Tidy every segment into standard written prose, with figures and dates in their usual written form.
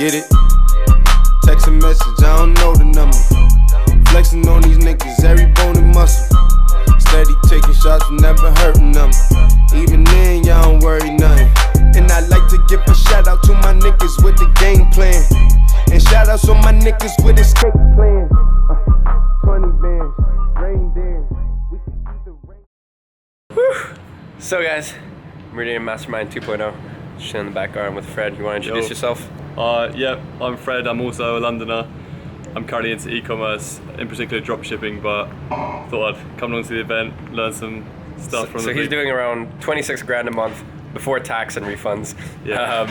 Get it? Text a message, I don't know the number. Flexing on these niggas, every bone and muscle. Steady taking shots, never hurting them. Even then, y'all don't worry nothing. And I like to give a shout out to my niggas with the game plan. And shout outs on my niggas with escape plans. 20 bands, rain dance. We can either rain. Whew. So guys, Meridian Mastermind 2.0. Just in the back garden with Fred. You want to introduce yourself? Yeah, I'm Fred. I'm also a Londoner. I'm currently into e-commerce, in particular drop shipping, but thought I'd come along to the event, learn some stuff from the So he's doing around 26 grand a month before tax and refunds. Yeah.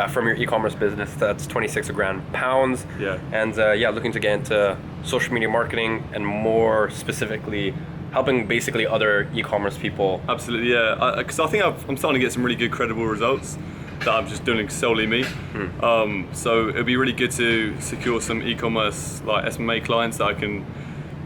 From your e-commerce business, that's 26 grand pounds. Yeah. And looking to get into social media marketing and more specifically helping basically other e-commerce people. Absolutely, yeah. Because I think I'm starting to get some really good credible results that I'm just doing solely me. So it'd be really good to secure some e-commerce like SMA clients that I can.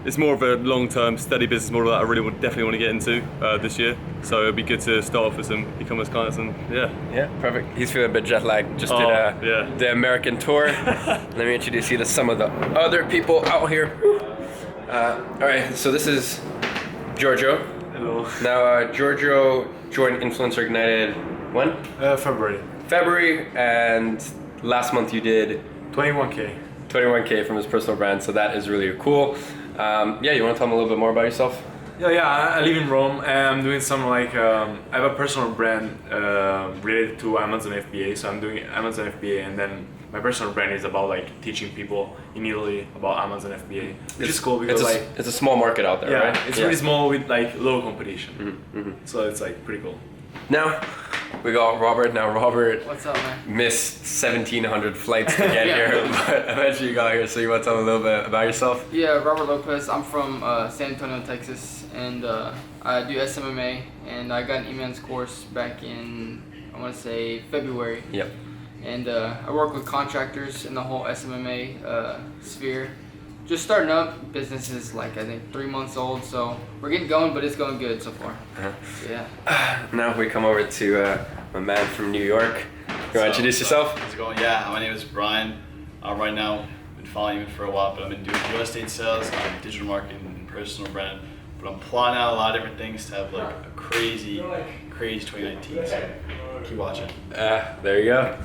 It's more of a long-term, steady business model that I really definitely want to get into this year. So it'd be good to start off with some e-commerce clients and yeah. Yeah, perfect. He's feeling a bit jet lagged. Just did the American tour. Let me introduce you to some of the other people out here. All right, so this is Giorgio. Hello. Now, Giorgio joined Influencer Ignited when? February, and last month you did 21K from his personal brand, so that is really cool. You want to tell me a little bit more about yourself? Yeah, I live in Rome and I'm doing some I have a personal brand related to Amazon FBA, so I'm doing Amazon FBA, and then my personal brand is about teaching people in Italy about Amazon FBA, which is cool because it's a small market out there, right? It's really small with low competition. So it's pretty cool. Now we got Robert. Now Robert, what's up, man? Missed 1,700 flights to get here, but eventually you got here. So you want to tell me a little bit about yourself? Yeah, Robert Lopez. I'm from San Antonio, Texas, and I do SMMA, and I got an Iman's course back in, I want to say, February. Yep. And I work with contractors in the whole SMMA sphere. Just starting up, business is I think 3 months old, so we're getting going, but it's going good so far. Yeah. Now we come over to my man from New York. You want to introduce yourself? How's it going? Yeah, my name is Brian. Right now, I've been following you for a while, but I've been doing real estate sales, digital marketing, and personal brand. But I'm plotting out a lot of different things to have a crazy 2019. So keep watching. There you go.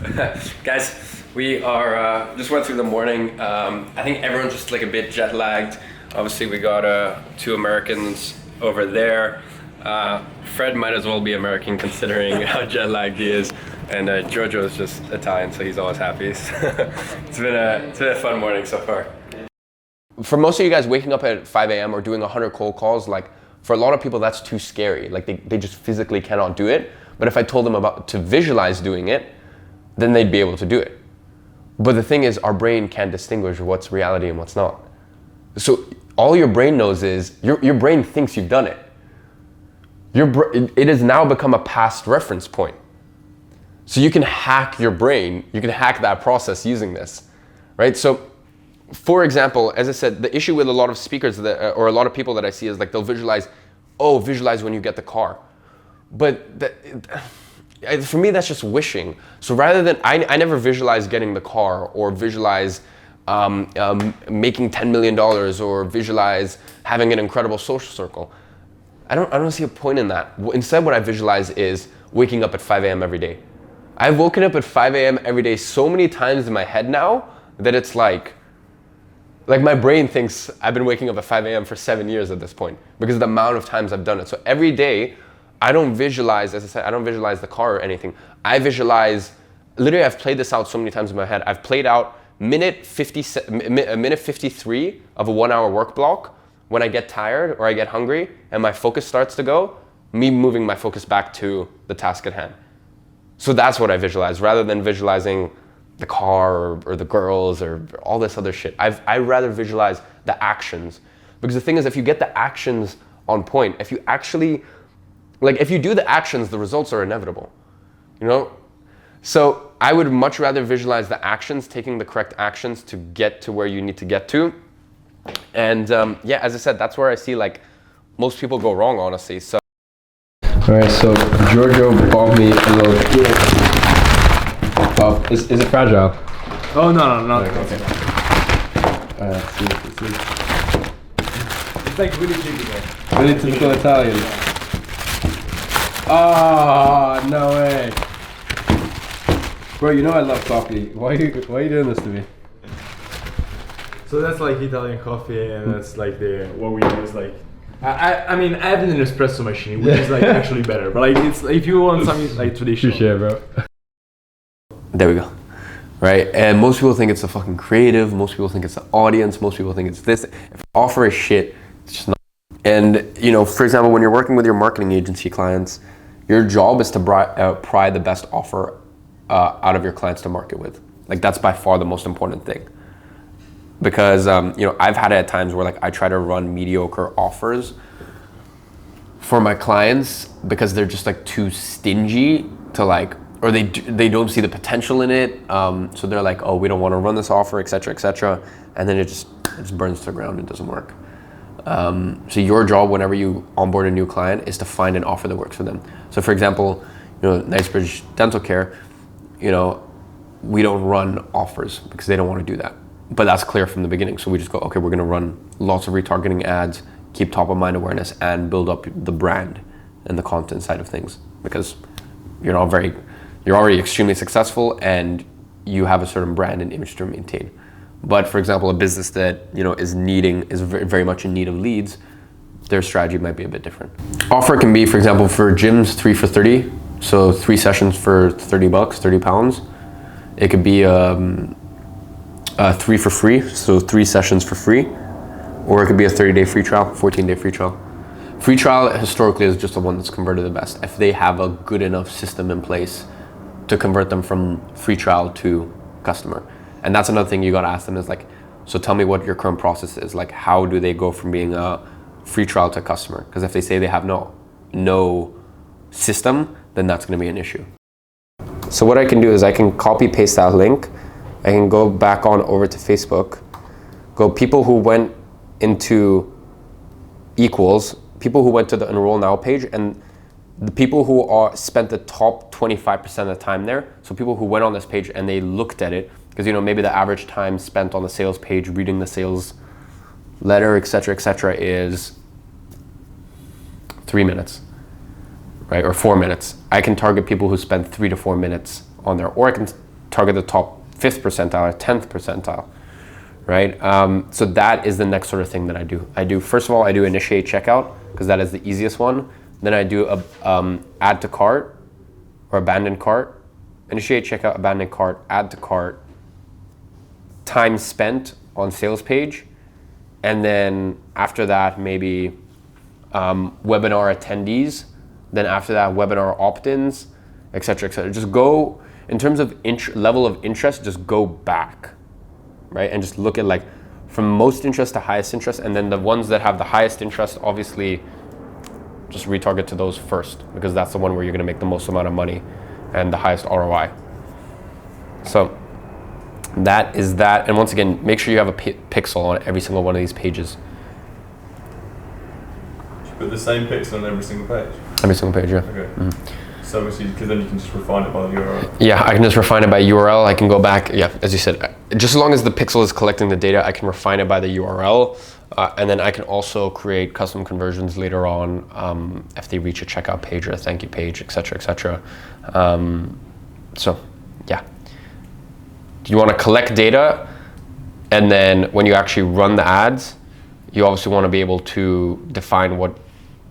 Guys, we are just went through the morning. I think everyone's just a bit jet lagged. Obviously we got 2 Americans over there. Fred might as well be American considering how jet lagged he is, and Giorgio is just Italian, so he's always happy. It's been a fun morning so far. For most of you guys, waking up at 5 a.m. or doing 100 cold calls, for a lot of people that's too scary. They just physically cannot do it. But if I told them to visualize doing it, then they'd be able to do it. But the thing is, our brain can't distinguish what's reality and what's not. So all your brain knows is, your brain thinks you've done it. It has now become a past reference point. So you can hack your brain, you can hack that process using this, right? So for example, as I said, the issue with a lot of speakers or a lot of people that I see is they'll visualize when you get the car. But for me, that's just wishing. So rather than, I never visualize getting the car or visualize making $10 million or visualize having an incredible social circle. I don't see a point in that. Instead, what I visualize is waking up at 5 a.m. every day. I've woken up at 5 a.m. every day so many times in my head now that it's like my brain thinks I've been waking up at 5 a.m. for 7 years at this point because of the amount of times I've done it. So every day, I don't visualize, as I said, I don't visualize the car or anything. I visualize, literally I've played this out so many times in my head. I've played out minute 53 of a 1-hour work block when I get tired or I get hungry and my focus starts to go, me moving my focus back to the task at hand. So that's what I visualize rather than visualizing the car or the girls or all this other shit. I rather visualize the actions, because the thing is, if you get the actions on point, if you actually, if you do the actions, the results are inevitable, So I would much rather visualize the actions, taking the correct actions to get to where you need to get to. And as I said, that's where I see most people go wrong, honestly. So. All right, so Giorgio bought me a little gift. Is it fragile? Oh no. Okay. See. It's like really typical. Really typical Italian. Ah, no way. Bro, you know I love coffee. Why are you doing this to me? So that's like Italian coffee, and that's like what we use. Like, I mean, I have an espresso machine, which is like actually better. But like, it's if you want something like traditional. Sure, bro. There we go. Right, and most people think it's a fucking creative. Most people think it's an audience. Most people think it's this. If offer is shit, it's just not. And you know, for example, when you're working with your marketing agency clients, your job is to pry the best offer out of your clients to market with. Like that's by far the most important thing. Because you know, I've had it at times where like I try to run mediocre offers for my clients because they're just like too stingy to like, or they don't see the potential in it. So they're like, oh, we don't want to run this offer, etc., etc. And then it just burns to the ground. It doesn't work. So your job whenever you onboard a new client is to find an offer that works for them. So for example, you know, Knightsbridge Dental Care, you know, we don't run offers because they don't want to do that. But that's clear from the beginning. So we just go, okay, we're going to run lots of retargeting ads, keep top of mind awareness, and build up the brand and the content side of things because you're already extremely successful and you have a certain brand and image to maintain. But for example, a business that you know is very much in need of leads, their strategy might be a bit different. Offer can be, for example, for gyms 3 for 30, so 3 sessions for $30, £30. It could be 3 for free, so 3 sessions for free, or it could be a 30-day free trial, 14-day free trial. Free trial historically is just the one that's converted the best. If they have a good enough system in place to convert them from free trial to customer. And that's another thing you gotta ask them is like, so tell me what your current process is. Like, how do they go from being a free trial to customer? Because if they say they have no system, then that's gonna be an issue. So what I can do is I can copy paste that link. I can go back on over to Facebook, go people who went into equals, people who went to the enroll now page, and the people who spent the top 25% of the time there. So people who went on this page and they looked at it, because you know maybe the average time spent on the sales page reading the sales letter, etc., is 3 minutes, right, or 4 minutes. I can target people who spend 3 to 4 minutes on there, or I can target the top 5th percentile or 10th percentile, right? So that is the next sort of thing that I do. First of all, I do initiate checkout because that is the easiest one. Then I do a add to cart or abandoned cart, initiate checkout, abandoned cart, add to cart, time spent on sales page, and then after that maybe webinar attendees, then after that webinar opt-ins, etc., etc. Just go in terms of level of interest, just go back, right, and just look at like from most interest to highest interest, and then the ones that have the highest interest, obviously just retarget to those first because that's the one where you're going to make the most amount of money and the highest ROI. So that is that. And once again, make sure you have a pixel on every single one of these pages. Put the same pixel on every single page? Every single page, yeah. Okay. Mm-hmm. So obviously, because then you can just refine it by the URL. Yeah, I can just refine it by URL. I can go back, yeah, as you said, just as long as the pixel is collecting the data, I can refine it by the URL. And then I can also create custom conversions later on if they reach a checkout page or a thank you page, etc., etc. So, yeah. You want to collect data, and then when you actually run the ads, you obviously want to be able to define what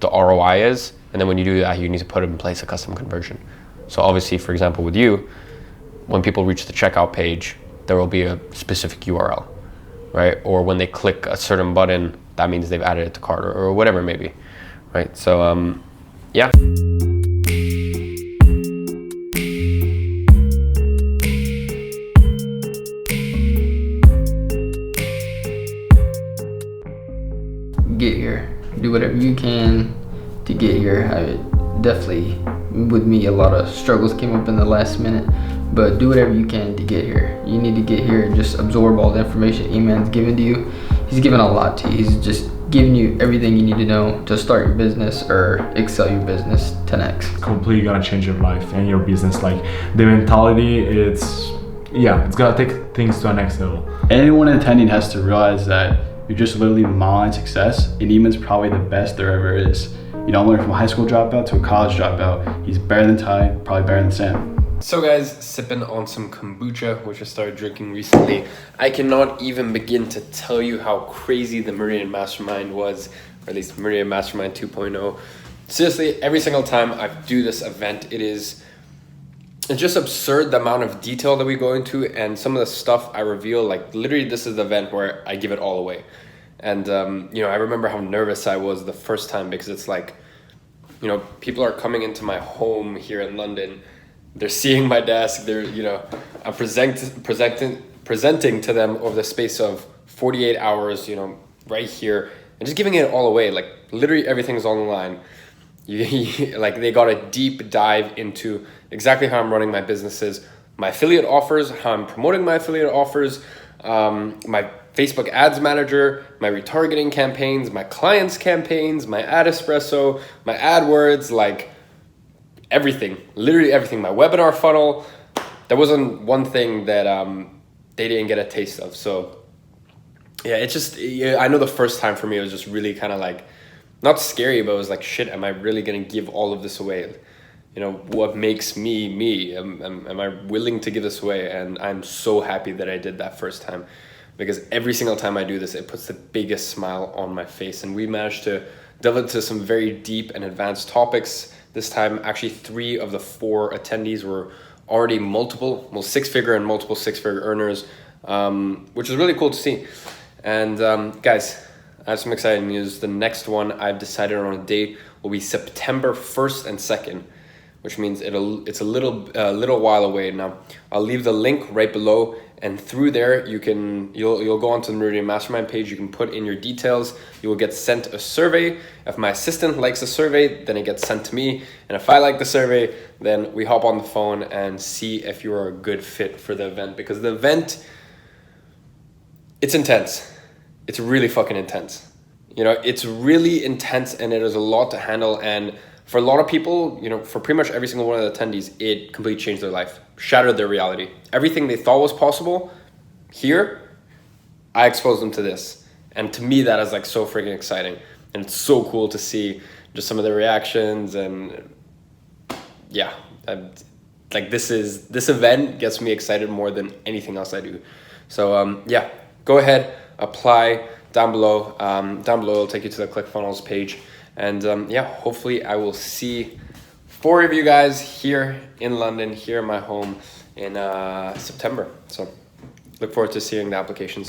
the ROI is, and then when you do that, you need to put in place a custom conversion. So obviously, for example, with you, when people reach the checkout page, there will be a specific URL, right? Or when they click a certain button, that means they've added it to cart or whatever it may be, right? So, yeah. Get here. Do whatever you can to get here. Definitely, with me, a lot of struggles came up in the last minute, but do whatever you can to get here. You need to get here and just absorb all the information Iman's given to you. He's given a lot to you. He's just giving you everything you need to know to start your business or excel your business 10x. Completely gonna change your life and your business. Like the mentality, it's gonna take things to a next level. Anyone attending has to realize that you're just literally modeling success, and Iman's probably the best there ever is. You know, learn from a high school dropout to a college dropout. He's better than Ty, probably better than Sam. So guys, sipping on some kombucha, which I started drinking recently. I cannot even begin to tell you how crazy the Meridian Mastermind was, or at least Meridian Mastermind 2.0. Seriously, every single time I do this event, it's just absurd the amount of detail that we go into and some of the stuff I reveal. Like literally, this is the event where I give it all away. And I remember how nervous I was the first time, because it's like, people are coming into my home here in London. They're seeing my desk. I'm presenting to them over the space of 48 hours, right here, and just giving it all away. Like literally everything's on the line. Like they got a deep dive into exactly how I'm running my businesses, my affiliate offers, how I'm promoting my affiliate offers, my Facebook ads manager, my retargeting campaigns, my clients campaigns, my ad espresso, my AdWords, like everything, literally everything, my webinar funnel. There wasn't one thing that they didn't get a taste of. So yeah, I know the first time for me, it was just really kind of like, not scary, but it was like, shit, am I really going to give all of this away? What makes me, me? Am I willing to give this away? And I'm so happy that I did that first time, because every single time I do this, it puts the biggest smile on my face. And we managed to delve into some very deep and advanced topics. This time, actually 3 of the 4 attendees were already multiple six-figure and multiple six-figure earners, which is really cool to see. And guys, I have some exciting news. The next one I've decided on a date will be September 1st and 2nd, which means it's a little while away now. I'll leave the link right below, and through there you'll go onto the Meridian Mastermind page. You can put in your details. You will get sent a survey. If my assistant likes the survey, then it gets sent to me, and if I like the survey, then we hop on the phone and see if you are a good fit for the event. Because the event, it's intense. It's really fucking intense. It's really intense, and it is a lot to handle. And for a lot of people, for pretty much every single one of the attendees, it completely changed their life, shattered their reality. Everything they thought was possible here, I exposed them to this. And to me, that is like so freaking exciting. And it's so cool to see just some of their reactions. And yeah, like this event gets me excited more than anything else I do. So yeah, go ahead, apply down below. Down below, it'll take you to the ClickFunnels page. And yeah, hopefully I will see 4 of you guys here in London, here in my home in September. So look forward to seeing the applications.